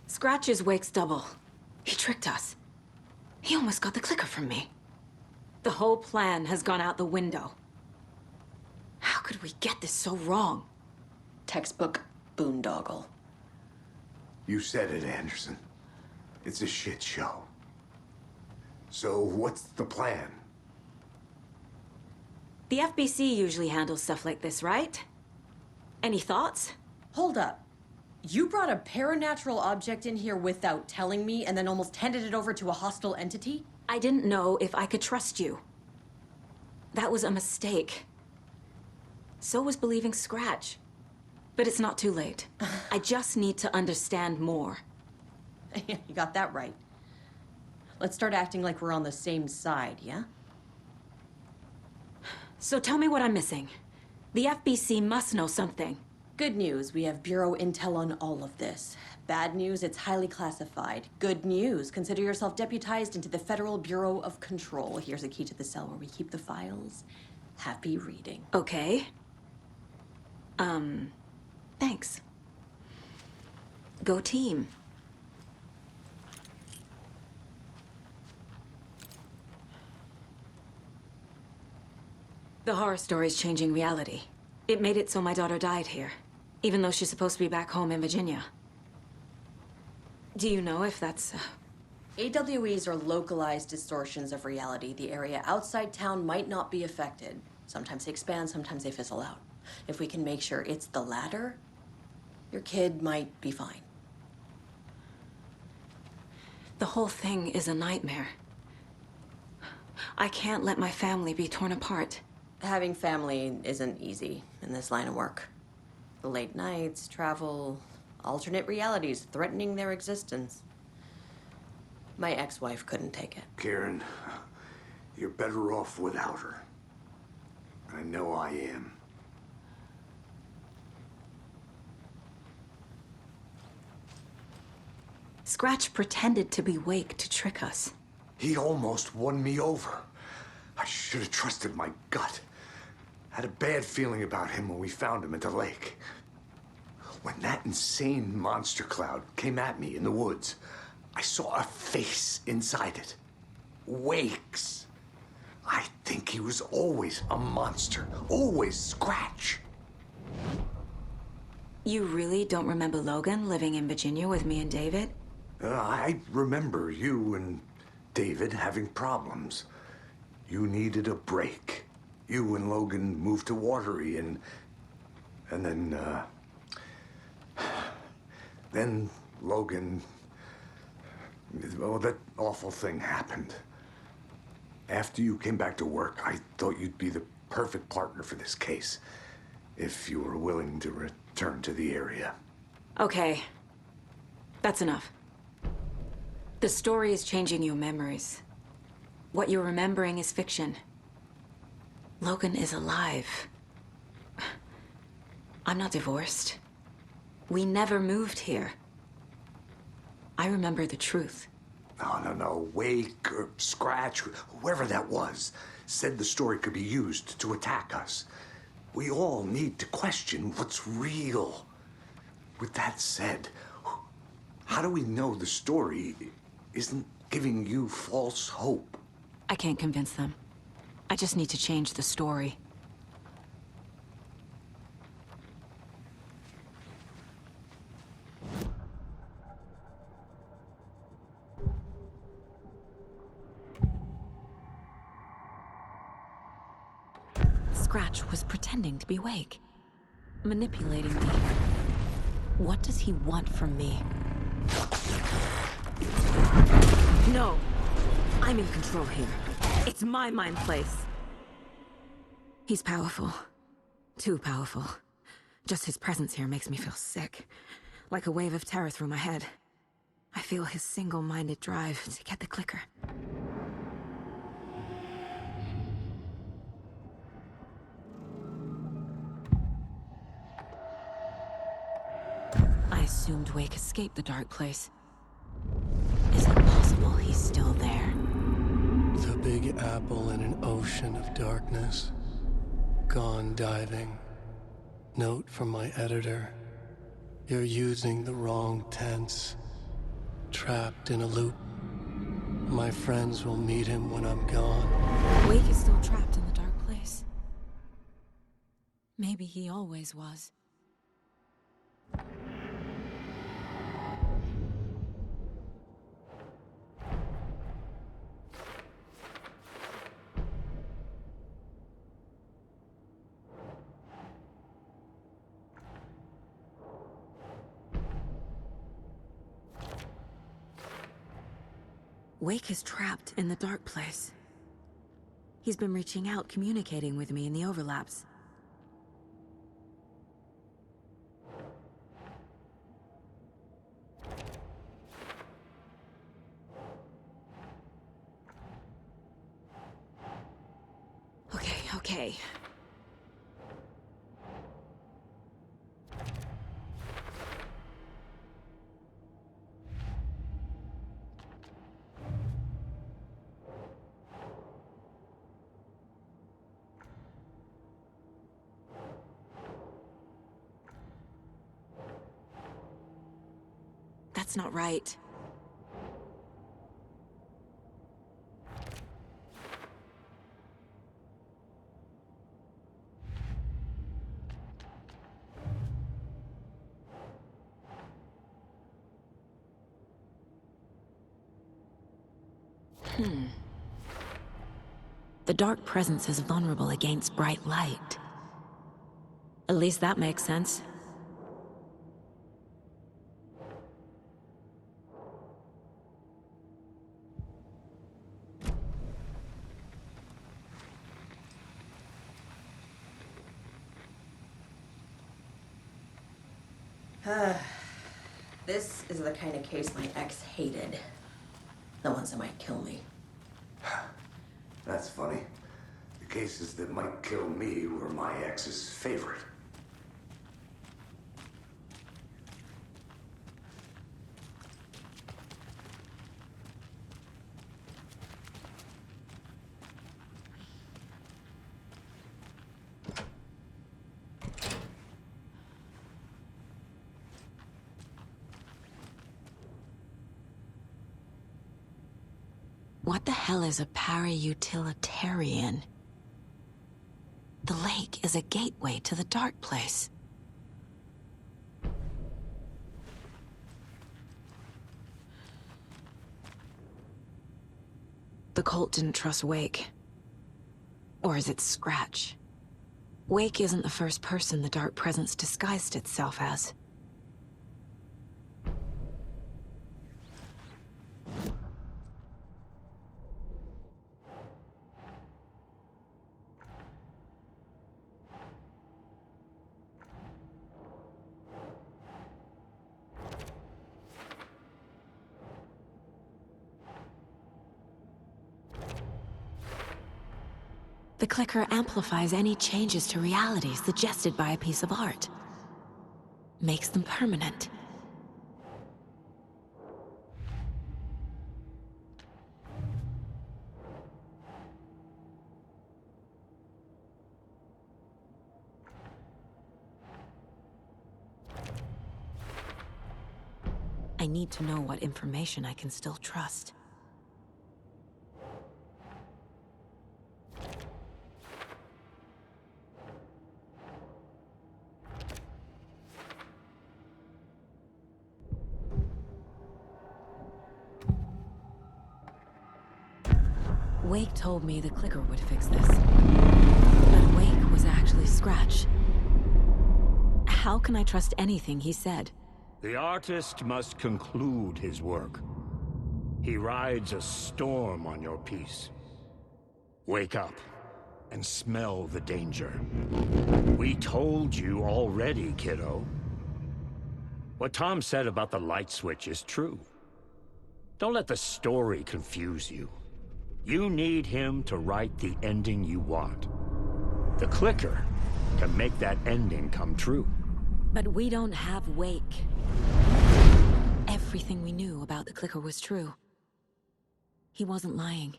Scratch is Wake's double. He tricked us. He almost got the clicker from me. The whole plan has gone out the window. How could we get this so wrong? Textbook boondoggle. You said it, Anderson. It's a shit show. So what's the plan? The FBC usually handles stuff like this, right? Any thoughts? Hold up. You brought a paranatural object in here without telling me and then almost handed it over to a hostile entity? I didn't know if I could trust you. That was a mistake. So was believing Scratch. But it's not too late. I just need to understand more. You got that right. Let's start acting like we're on the same side, yeah? So tell me what I'm missing. The FBC must know something. Good news, we have Bureau intel on all of this. Bad news, it's highly classified. Good news, consider yourself deputized into the Federal Bureau of Control. Here's a key to the cell where we keep the files. Happy reading. Okay. Thanks. Go team. The horror story's changing reality. It made it so my daughter died here, even though she's supposed to be back home in Virginia. Do you know if that's... AWEs are localized distortions of reality. The area outside town might not be affected. Sometimes they expand, sometimes they fizzle out. If we can make sure it's the latter, your kid might be fine. The whole thing is a nightmare. I can't let my family be torn apart. Having family isn't easy in this line of work. The late nights, travel, alternate realities threatening their existence. My ex-wife couldn't take it. Karen, you're better off without her. I know I am. Scratch pretended to be Wake to trick us. He almost won me over. I should have trusted my gut. Had a bad feeling about him when we found him at the lake. When that insane monster cloud came at me in the woods, I saw a face inside it. Wake's. I think he was always a monster. Always Scratch. You really don't remember Logan living in Virginia with me and David? I remember you and David having problems. You needed a break. You and Logan moved to Watery and then Logan, well, that awful thing happened. After you came back to work, I thought you'd be the perfect partner for this case, if you were willing to return to the area. Okay. That's enough. The story is changing your memories. What you're remembering is fiction. Logan is alive. I'm not divorced. We never moved here. I remember the truth. No. Wake or Scratch, whoever that was, said the story could be used to attack us. We all need to question what's real. With that said, how do we know the story isn't giving you false hope? I can't convince them. I just need to change the story. Scratch was pretending to be Wake, manipulating me. What does he want from me? No! I'm in control here. It's my mind place. He's powerful. Too powerful. Just his presence here makes me feel sick. Like a wave of terror through my head. I feel his single-minded drive to get the clicker. I assumed Wake escaped the dark place. Is it possible he's still there? The Big Apple in an ocean of darkness. Gone diving. Note from my editor. You're using the wrong tense. trapped in a loop. My friends will meet him when I'm gone. Wake is still trapped in the dark place. Maybe he always was. Wake is trapped in the dark place. He's been reaching out, communicating with me in the overlaps. Okay. That's not right. The dark presence is vulnerable against bright light. At least that makes sense. This is the kind of case my ex hated. The ones that might kill me. That's funny. The cases that might kill me were my ex's favorite. What the hell is a para-utilitarian? The lake is a gateway to the dark place. The cult didn't trust Wake. Or is it Scratch? Wake isn't the first person the dark presence disguised itself as. The clicker amplifies any changes to reality suggested by a piece of art. Makes them permanent. I need to know what information I can still trust. Wake told me the clicker would fix this. But Wake was actually Scratch. How can I trust anything he said? The artist must conclude his work. He rides a storm on your piece. Wake up and smell the danger. We told you already, kiddo. What Tom said about the light switch is true. Don't let the story confuse you. You need him to write the ending you want. The clicker can make that ending come true. But we don't have Wake. Everything we knew about the clicker was true. He wasn't lying.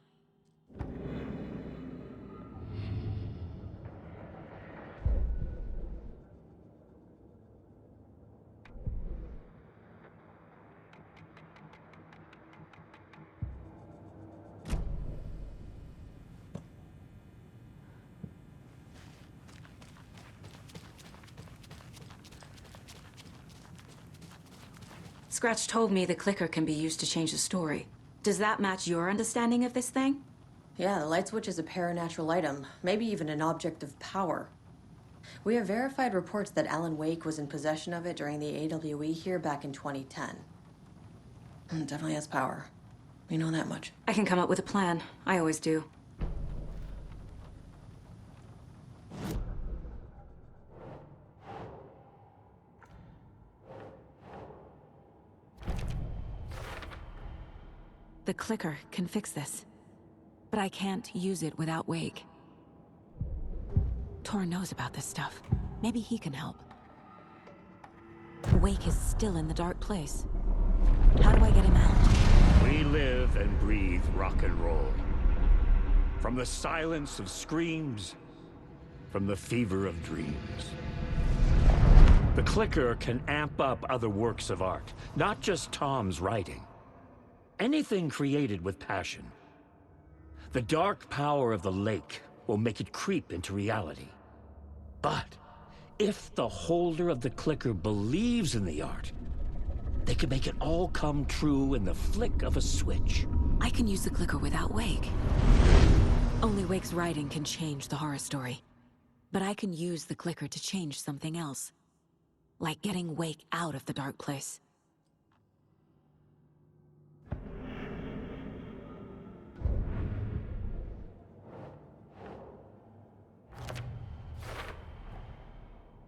Scratch told me the clicker can be used to change the story. Does that match your understanding of this thing? Yeah, the light switch is a paranatural item, maybe even an object of power. We have verified reports that Alan Wake was in possession of it during the AWE here back in 2010. It definitely has power. We know that much. I can come up with a plan. I always do. The clicker can fix this, but I can't use it without Wake. Tor knows about this stuff. Maybe he can help. Wake is still in the dark place. How do I get him out? We live and breathe rock and roll. From the silence of screams, from the fever of dreams. The clicker can amp up other works of art, not just Tom's writing. Anything created with passion. The dark power of the lake will make it creep into reality. But if the holder of the clicker believes in the art, they can make it all come true in the flick of a switch. I can use the clicker without Wake. Only Wake's writing can change the horror story. But I can use the clicker to change something else. Like getting Wake out of the dark place.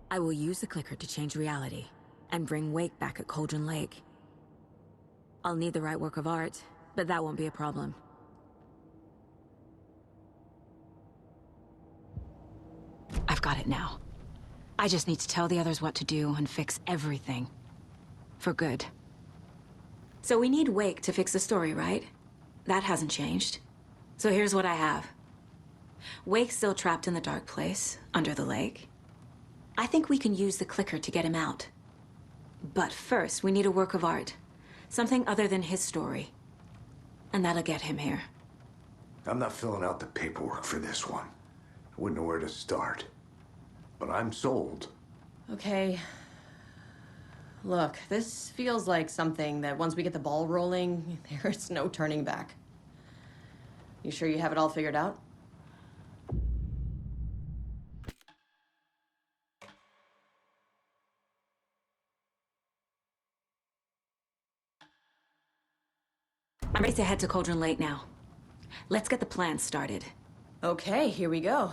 I will use the clicker to change reality, and bring Wake back at Cauldron Lake. I'll need the right work of art, but that won't be a problem. I've got it now. I just need to tell the others what to do and fix everything. For good. So we need Wake to fix the story, right? That hasn't changed. So here's what I have. Wake's still trapped in the dark place, under the lake. I think we can use the clicker to get him out. But first, we need a work of art. Something other than his story. And that'll get him here. I'm not filling out the paperwork for this one. I wouldn't know where to start. But I'm sold. Okay. Look, this feels like something that once we get the ball rolling, there's no turning back. You sure you have it all figured out? I'm ready to head to Cauldron Lake now. Let's get the plan started. Okay, here we go.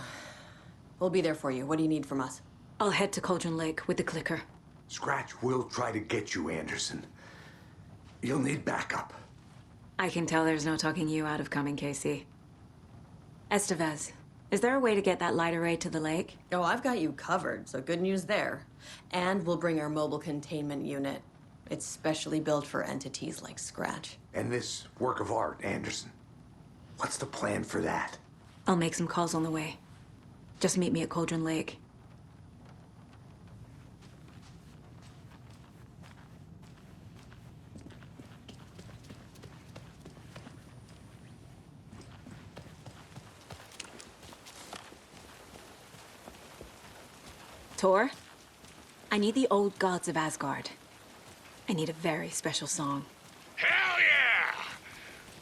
We'll be there for you. What do you need from us? I'll head to Cauldron Lake with the clicker. Scratch will try to get you, Anderson. You'll need backup. I can tell there's no talking you out of coming, Casey. Estevez, is there a way to get that light array to the lake? Oh, I've got you covered, so good news there. And we'll bring our mobile containment unit. It's specially built for entities like Scratch. And this work of art, Anderson. What's the plan for that? I'll make some calls on the way. Just meet me at Cauldron Lake. Tor, I need the old gods of Asgard. I need a very special song. Hell yeah!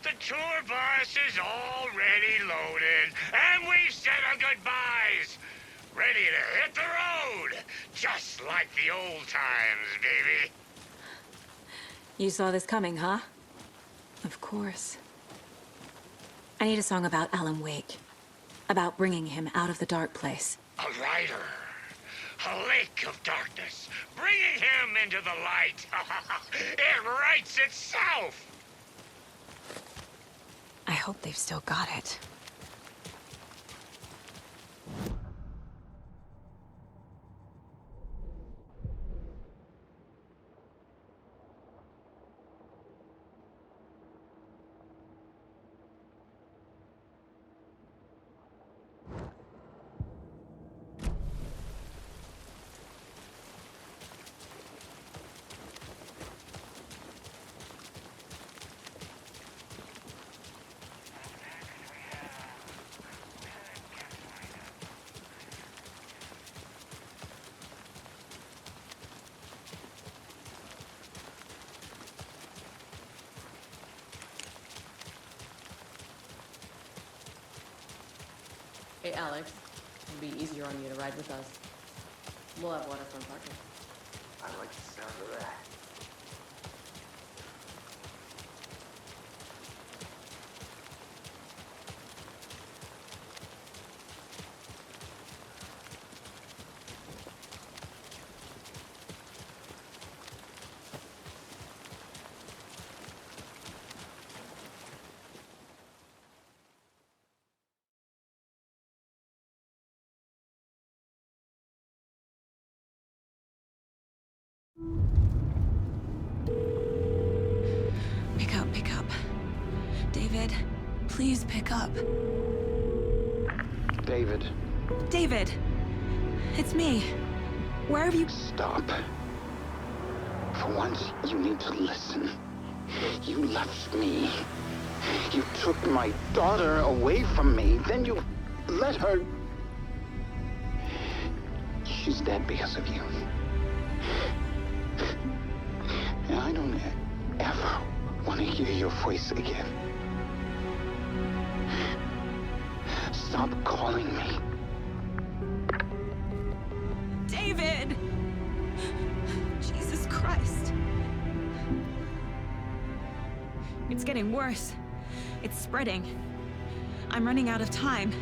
The tour bus is already loaded, and we've said our goodbyes. Ready to hit the road, just like the old times, baby. You saw this coming, huh? Of course. I need a song about Alan Wake. About bringing him out of the dark place. A rider. A lake of darkness. Bringing him into the light. It writes itself. I hope they've still got it. Hey, Alex. It'll be easier on you to ride with us. We'll have waterfront parking. I like the sound of that. Pick up. David, please pick up. David. David! It's me. Where have you... Stop. For once, you need to listen. You left me. You took my daughter away from me. Then you let her... She's dead because of you. And I don't ever want to hear your voice again. Stop calling me. David! Jesus Christ. It's getting worse. It's spreading. I'm running out of time.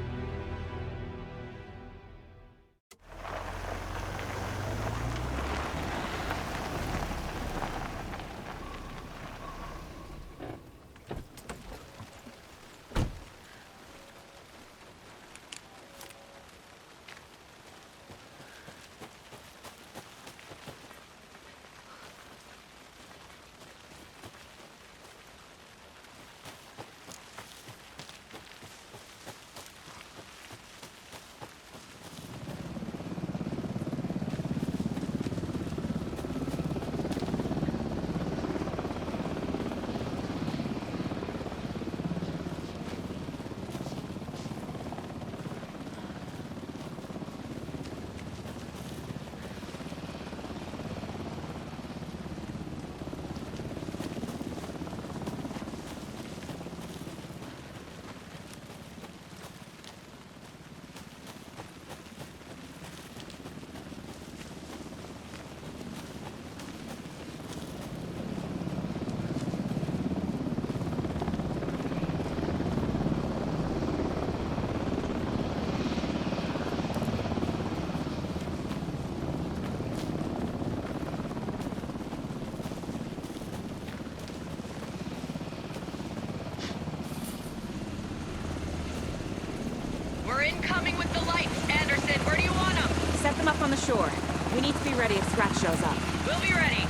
We're incoming with the lights. Anderson, where do you want them? Set them up on the shore. We need to be ready if Scratch shows up. We'll be ready.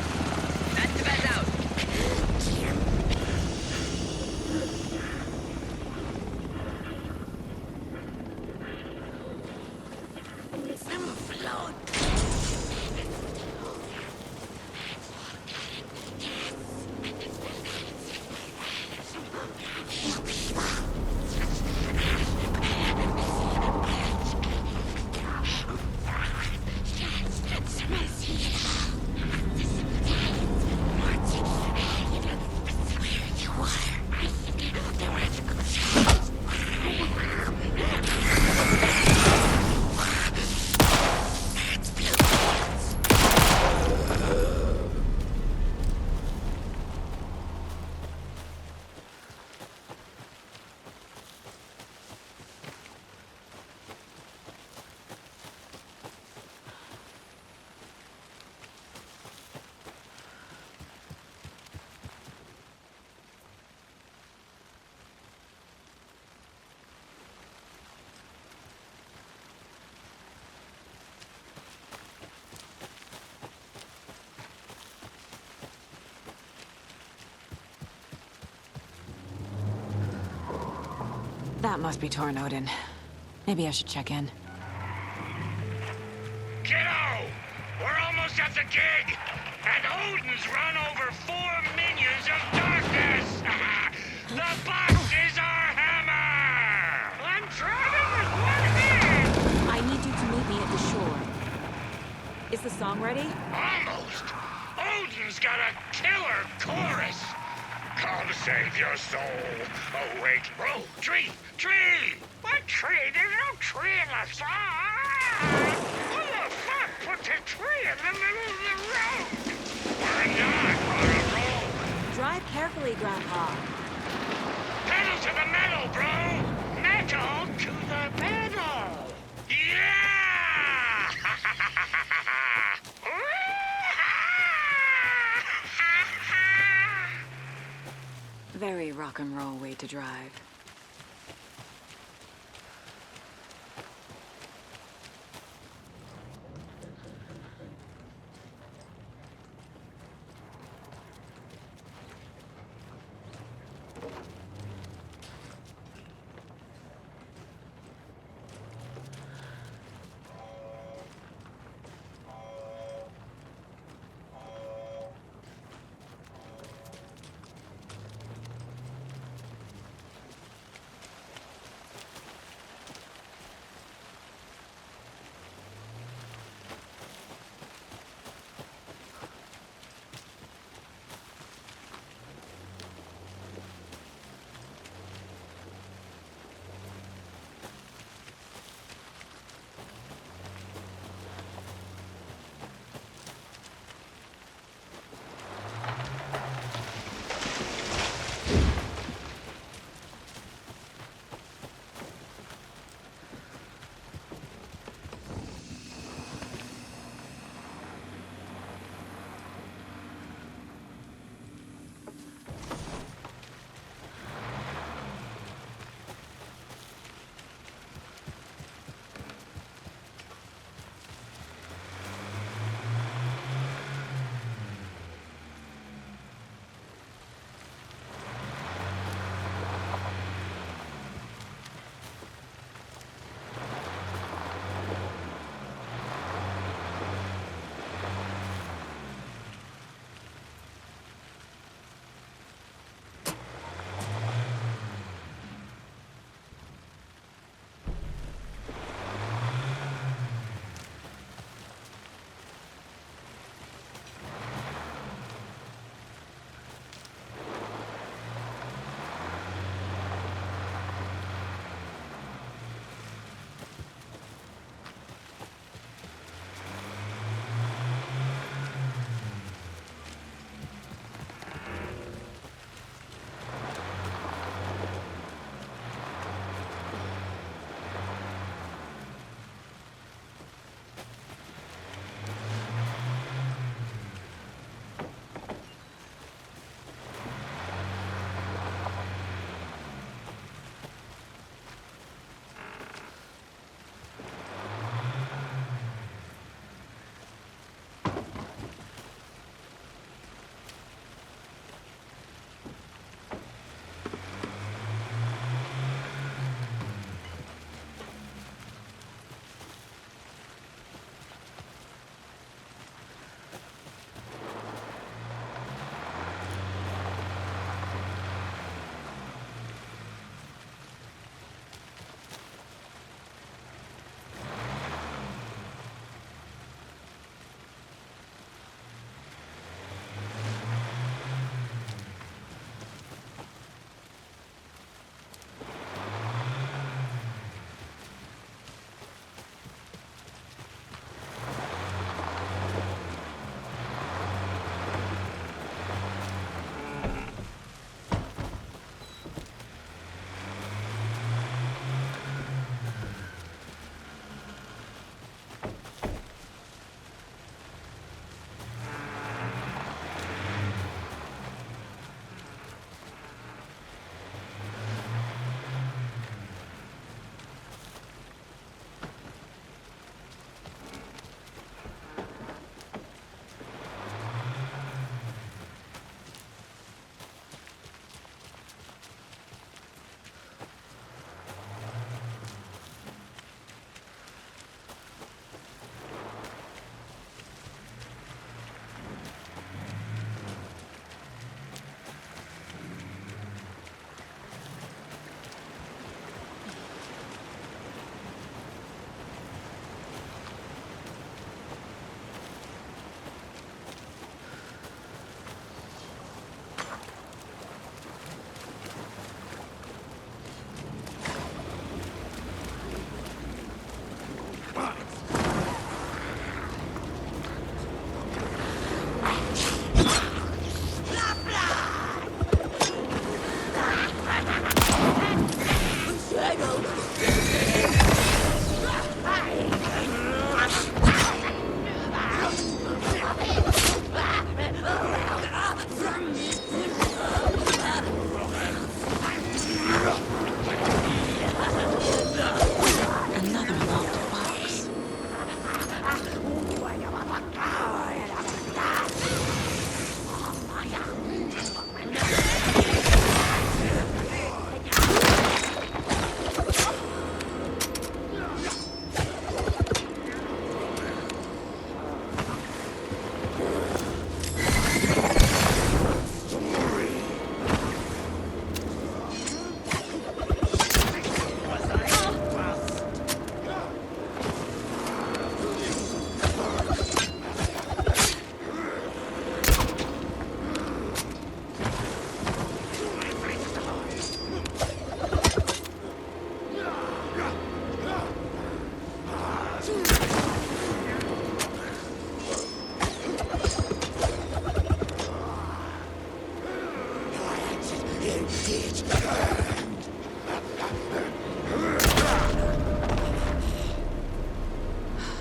That's out. That must be torn, Odin. Maybe I should check in. Kiddo! We're almost at the gig! And Odin's run over 4 minions of darkness! The boss is our hammer! I'm driving with one hand! I need you to meet me at the shore. Is the song ready? Almost! Odin's got a killer chorus! Called save your soul. Oh, wait, bro. Tree! Tree! What tree? There's no tree in the side. Who the fuck put the tree in the middle of the road? We're not on a road. Drive carefully, Grandpa. Pedal to the metal, bro! Metal to the pedal! Yeah! Very rock and roll way to drive.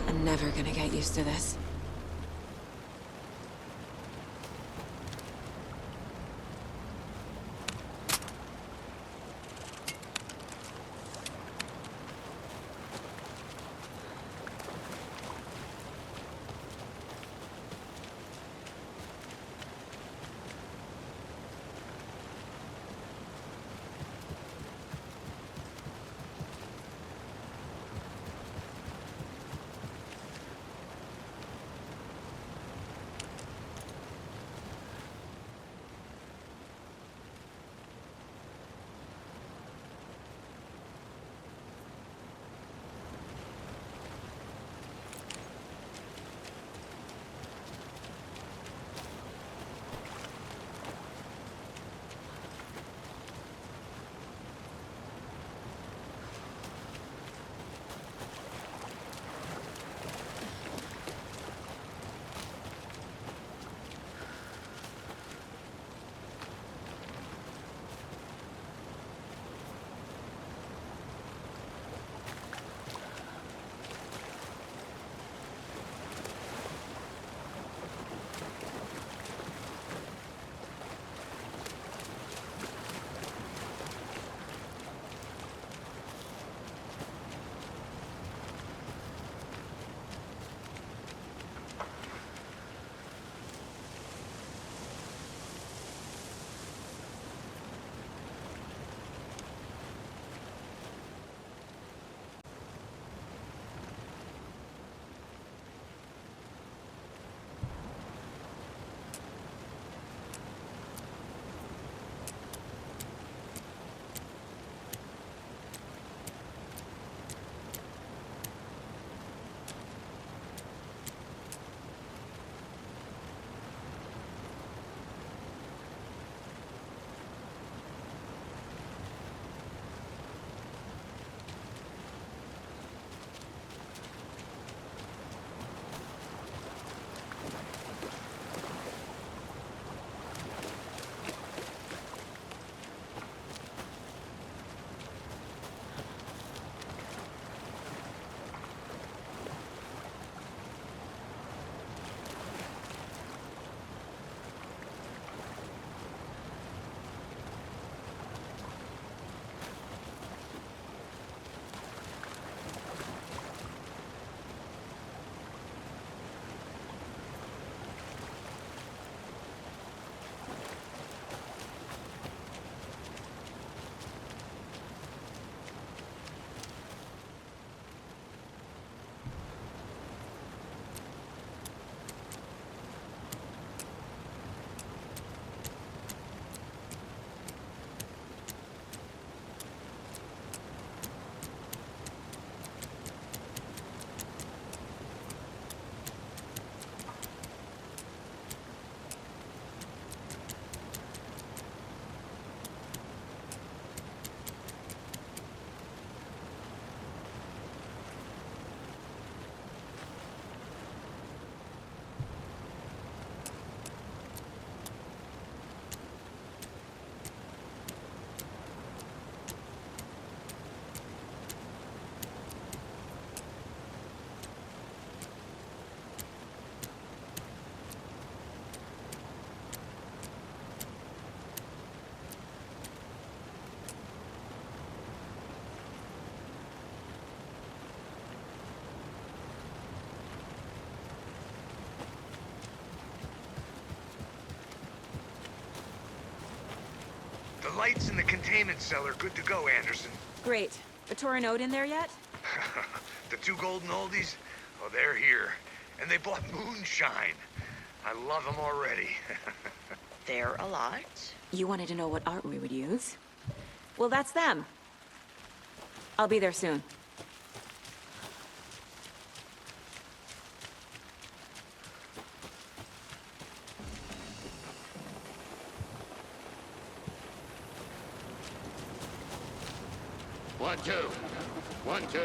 I'm never gonna get used to this. The lights in the containment cell are good to go, Anderson. Great. A Torin Ode in there yet? The two golden oldies? Oh, they're here. And they bought moonshine. I love them already. They're a lot. You wanted to know what art we would use? Well, that's them. I'll be there soon. One, two. 1, 2.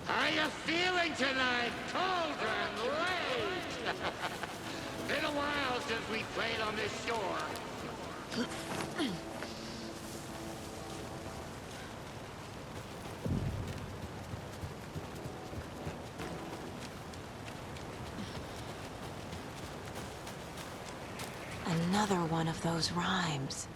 How you feeling tonight, children? Late. Been a while since we played on this shore. Another one of those rhymes.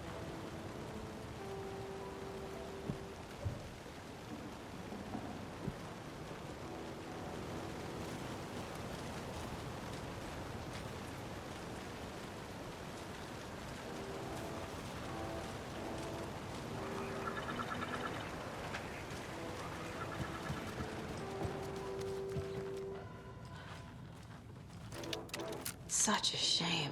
Such a shame.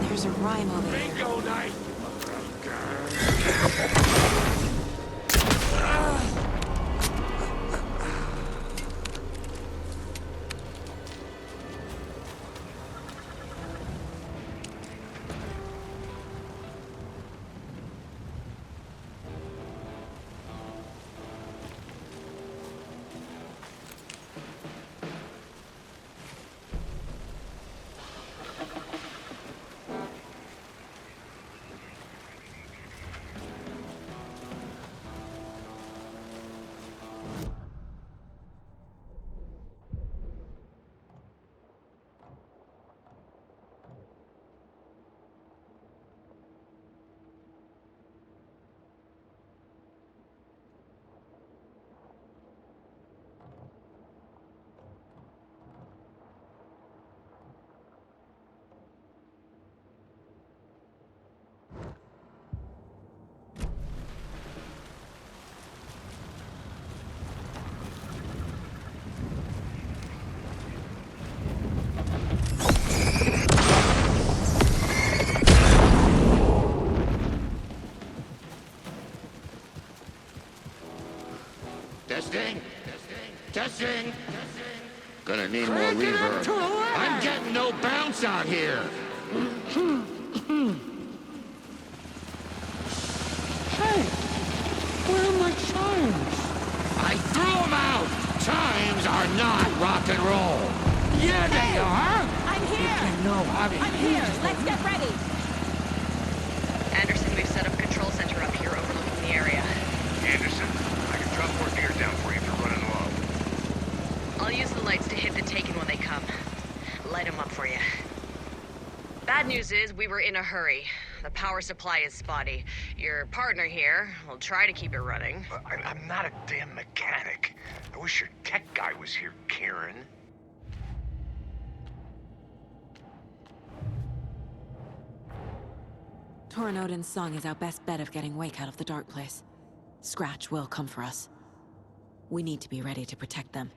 There's a rhyme over there. Bingo night! Gonna need more reverb. I'm getting no bounce out here. Hey, where are my chimes? I threw them out. Chimes are not rock and roll. Yeah, they are. I'm here! No, I'm here! Let's get ready! Anderson, we've set up a control center up here overlooking the area. Anderson, I can drop more gear down for you if you're running low. I'll use the lights to hit the Taken when they come. Light them up for you. Bad news is we were in a hurry. The power supply is spotty. Your partner here will try to keep it running. I'm not a damn mechanic. I wish your tech guy was here, Kieran. Torin Odin's song is our best bet of getting Wake out of the dark place. Scratch will come for us. We need to be ready to protect them.